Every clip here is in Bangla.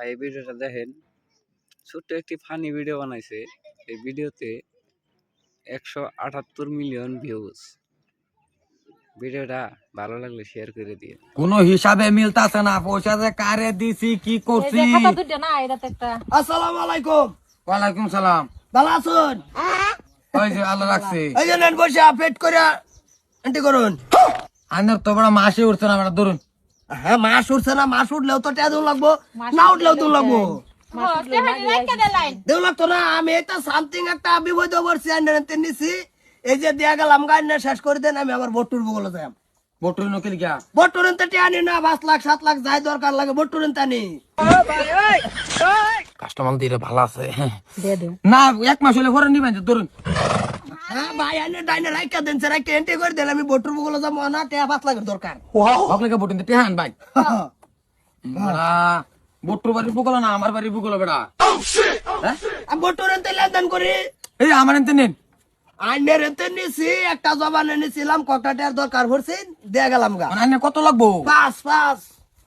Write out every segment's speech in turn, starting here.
এই ভিডিওটা দেখেন, ছোট্ট একটি ফানি ভিডিও বানাইছে। এই ভিডিওতে 178 মিলিয়ন ভিউজ। ভিডিওটা ভালো লাগলে শেয়ার করে দিয়ে। কোন হিসাবে মিলতাছে না, পয়সা যে কারে দিছি কি করছি। আসসালামু আলাইকুম। ওয়ালাইকুম সালাম। ভালো আছেন? ওই যে আল্লাহ রাখছে। এই যে নেন বসে পেট করে এন্টি করুন। আইনার তো বড় মাসে উঠছে না, আমরা ধরুন। হ্যাঁ, মাস উঠছে না, মাস উঠলেও তো টেয়া দেউ লাগবো, না উঠলেও দেউ লাগবো। দেউ লাগতো না। আমি এটা সামথিং একটা বিপদ করছি, আইনের নিছি। এই যে দিয়া গেলাম গাইনে শেষ করে দেন, আমি আবার বটুর বগলে যাই। বটুরি নকিল গিয়া বটুরেন তো টেয়া নি না, 5 লাখ 7 লাখ যাই দরকার লাগে, বটুরেন তানি। কাস্টমার দিয়ে ভালো আছে না, এক মাস হলে পরে নিবেন ধরুন। হ্যাঁ ভাই, আইনে ডাইনে রাইকা দেন, স্যার রাইকা এন্টি করে দেন, আমি বটুর বগলে যাবো না, টেয়া 5 লাখের দরকার। আপনাকে বটুন দিতে হান ভাই। বটুর বাড়ি বুকল না, আমার বাড়ি বুকল বেড়া। আমি বটুরেন তো লেনদেন করি। এই আমার এনতে নেন। আইনের এতে নিছি, একটা জবানে নিছিলাম, কটা টেয়ার দরকার পড়ছে, দিয়ে গেলাম গা। আইনে কত লাগবো? 5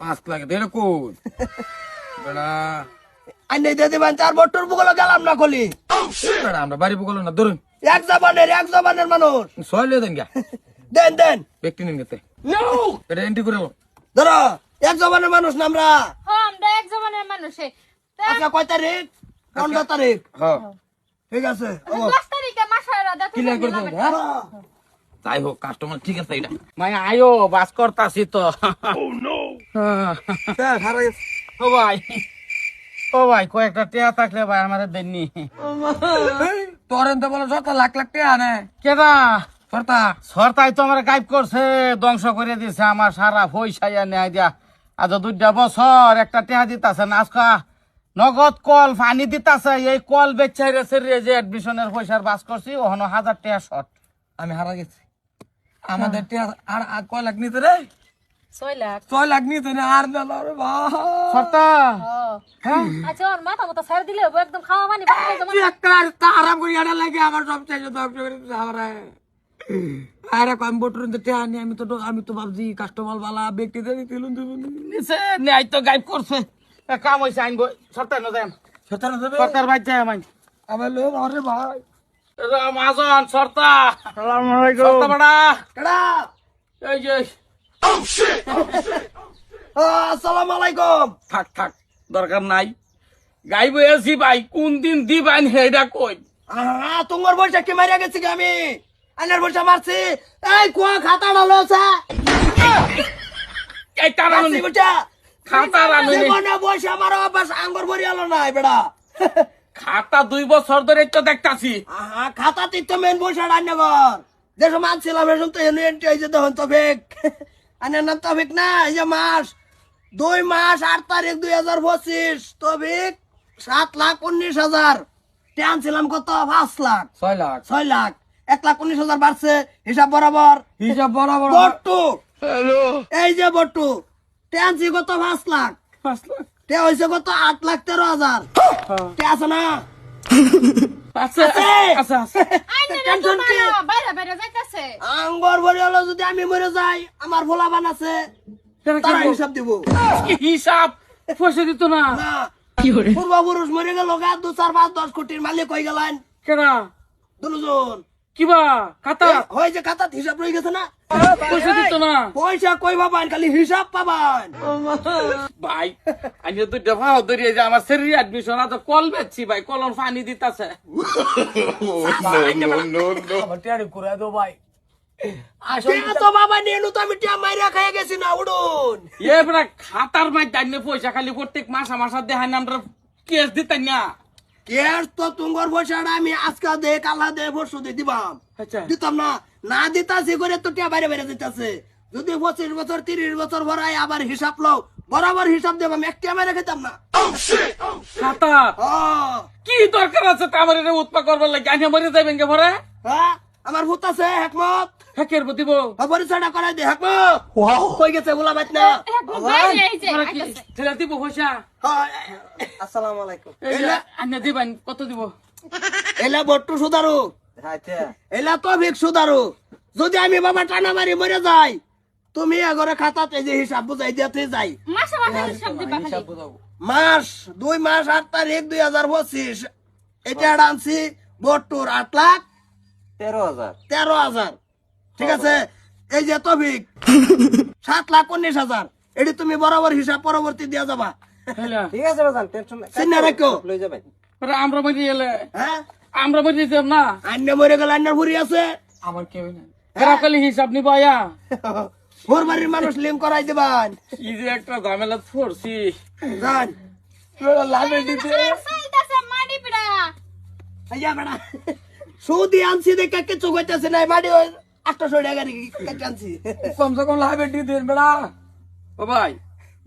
5 লাখ দেড় কোন বেড়া। আইনে দিয়ে দেবেন, চার বটুর বগলে গেলাম না কলি। বেড়া আমরা বাড়ি বুকল না ধরুন। এক জবানের মানুষ। 6 লিয়ে দেন গা। দেন দেন ব্যক্তি নিন গেতে এটা এন্ট্রি করে ধরো, এক জবানের মানুষ না আমরা। আমরা এক জমানের মানুষে আজকে কয় তারিখ? 15 তারিখ। হ্যাঁ ঠিক আছে। 10 তারিখে মাসায়রা ক্লিয়ার করে দেন। হ্যাঁ তাই হোক, কাস্টমার ঠিক আছে। এটা মাই আয়ো বাস করতাছি তো। ও ভাই, ও ভাই কয়েকটা টিয়া থাকলে ভাই আমাদের দেননি। তোর এনতে বলো 7 লাখ লাখ টিয়া নে কেডা সরতা? সরতাই তো আমার গাইব করছে, ধ্বংস করে দিছে আমার সারা পয়সা নেয় দিয়া। আজ 2টা বছর একটা টিয়া দিতাছে না, আজকা নগদ কল পানি দিতাছে। এই কল বেচাই রেছে রে, যে এডমিশনের পয়সার বাস করছি, ওখানে 1000 টাকা শর্ট। আমি হারা গেছি। আমাদের টিয়া আর কয় লাখ নিতে রে? 6 লাখ 6 লাখ নিতে না, আর দিল রে ভাই সরতা। হ্যাঁ আচ্ছা, ওর মাথা মতো ছাড় দিলে হবে, একদম খাওয়া মানে তুই একটা তা আরাম করি আড়া লাগে আমার সব চাইছে ধ্বংস করে দিছে আমারে। আরে কম বটুর টিয়া আনি, আমি তো ভাবছি কাস্টমার বালা ব্যক্তিদের দিলুন নিছে নাই তো গাইব করছে। কাম হইছে আইন গো সরতা ন যাম। সরতা ন যাবে, সরতার ভাই যায় আমি আমার লো আরে ভাই রামাজন সরতা। আসসালামু আলাইকুম সরতা বড়া কেডা? এই যে আসসালামু আলাইকুম। থাক থাক দরকার নাই, গাইব এসি ভাই কোন দিন দিবান হেডা কই। তোমার বয়সা কি মারিয়া গেছি কি আমি? আইনের বয়সা মারছি। এই কুয়া খাতা ডালো আছে। এই তারা খাতা রানুনি জীবনে বয়সা মারো, বাস আঙ্গুর ভরি আলো না বেড়া। খাতা 2 বছর ধরে তো দেখতাছি। খাতা তিত মেন বয়সা রান্নাঘর যে সময় আনছিলাম এসব তো এনটি হয়েছে, তখন তফিক আনের নাম তফিক না। এই যে মাস 2 মাস 8 তারিখ 2025 তফিক 7,19,000 আনছিলাম। কত? 5 লাখ 6 লাখ 6 লাখ 1,19,000 বাড়ছে। হিসাব বরাবর বট্টু। এই যে বট্টু টেনছি কত? 5 লাখ। 5 লাখ টে হয়েছে কত? 8,13,000 টে আছে না? আছে আছে আছে। টেনশন কি? বাইরে বাইরে যাইতাছে। আঙ্গর ভরি হলো, যদি আমি মরে যাই আমার ভোলাবান আছে, তারা হিসাব দিব। হিসাব পয়সা দিত না। না, পূর্বপুরুষ মরে গেল গা, 2, 4, 5, 10 কোটির মালিক হয়ে গেলেন কেডা? দুজন। কিবা খাতা হয়েছে খাতা হিসাব রয়ে গেছে না? পয়সা দিত না। পয়সা কই পাবান, খালি হিসাব পাবান। ভাই আমি তো দফা ধরিয়ে যে আমার শরীর অ্যাডমিশন আছে, কল বেচছি ভাই, কলম পানি দিতাছে। তো বাবা নিয়ে তো আমি টিয়া মাইরা খাইয়া গেছি না, উড়ুন। এবার খাতার মাঝে পয়সা খালি প্রত্যেক মাসা দেখাই না, আমরা কেস দিতাম না। কেস তো তুঙ্গর পয়সাটা আমি আজকে দে, কালা দে, পরশু দে দিবাম। আচ্ছা দিতাম না, না দিতাছি করে তো টিয়া বাইরে বাইরে দিতেছে। যদি 25 বছর 30 বছর ভরাই আবার হিসাব লও, বরাবর হিসাব দেবাম, এক টিয়া মাইরা খেতাম না। খাতা কি দরকার আছে তা আমার এটা উৎপা করবার লাগে? আনি মরে যাবেন কে ভরে? হ্যাঁ, আমার ভূত আছে হেকমত, হ্যাকের দিব পরিচয়টা করাই দে। হেকমত কই গেছে বলা বাইত না? বাইরে এই যে আইতাছে। ছেলে দিব পয়সা। আসসালামু আলাইকুম। আনি দিবেন কত দিব? এলা বট্টু সুদারু, এলা তো ভিক সুদারু। যদি আমি বাবা টানা মারি মরে যাই, তুমি এগরে খাতাতে যে হিসাব বুঝাই দিতে যাই। মাসে মাসে হিসাব দিবা খালি। মাস 2 মাস 8 তারিখ 2025 এটা আনছি 72 8 লাখ 13,000 ঠিক আছে। এই যে তবিক 7,19,000 এটি তুমি বরাবর হিসাব পরবর্তী দিয়া যাবা। ঠিক আছে বাজান, টেনশন নাই। চিন্তা রাখো। লই যাবেন। আমরা মরি গেলে হ্যাঁ আমরা মরি যেতাম না। আন্য মরে গেল আন্নার ভুরি আছে আমার কেউ নাই। এরা খালি হিসাব নিব আয়া। ওর বাড়ির মানুষ লিঙ্ক করাই দিবান। কি যে একটা ঝামেলা পড়ছি। জান লাভে দিতে চাইতাছে মাটি পিড়া আইয়া বেড়া সৌদি আনছি দেখে কিছু কইতাছে না মাটি 800 টাকা কেটে আনছি। কমসে কম লাভে দিতে বেড়া। ও ভাই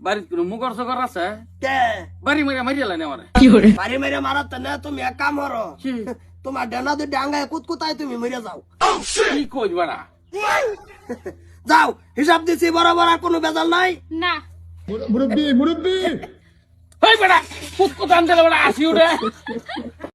বাড়িতে কোনো মুগর সকর আছে? কে বাড়ি মারিয়া মারিয়া লাইনে আমারে। বাড়ি মেরে মারাত না তুমি এক কাম করো তোমার ডানা দুই ডাঙ্গায় কুতকুতায় তুমি মরে যাও। কি কই বেড়া? যাও হিসাব দিছি বরাবর আর কোনো বেজাল নাই। না ওই বেড়া কুত কুত আনতে বেড়া আসি উঠে।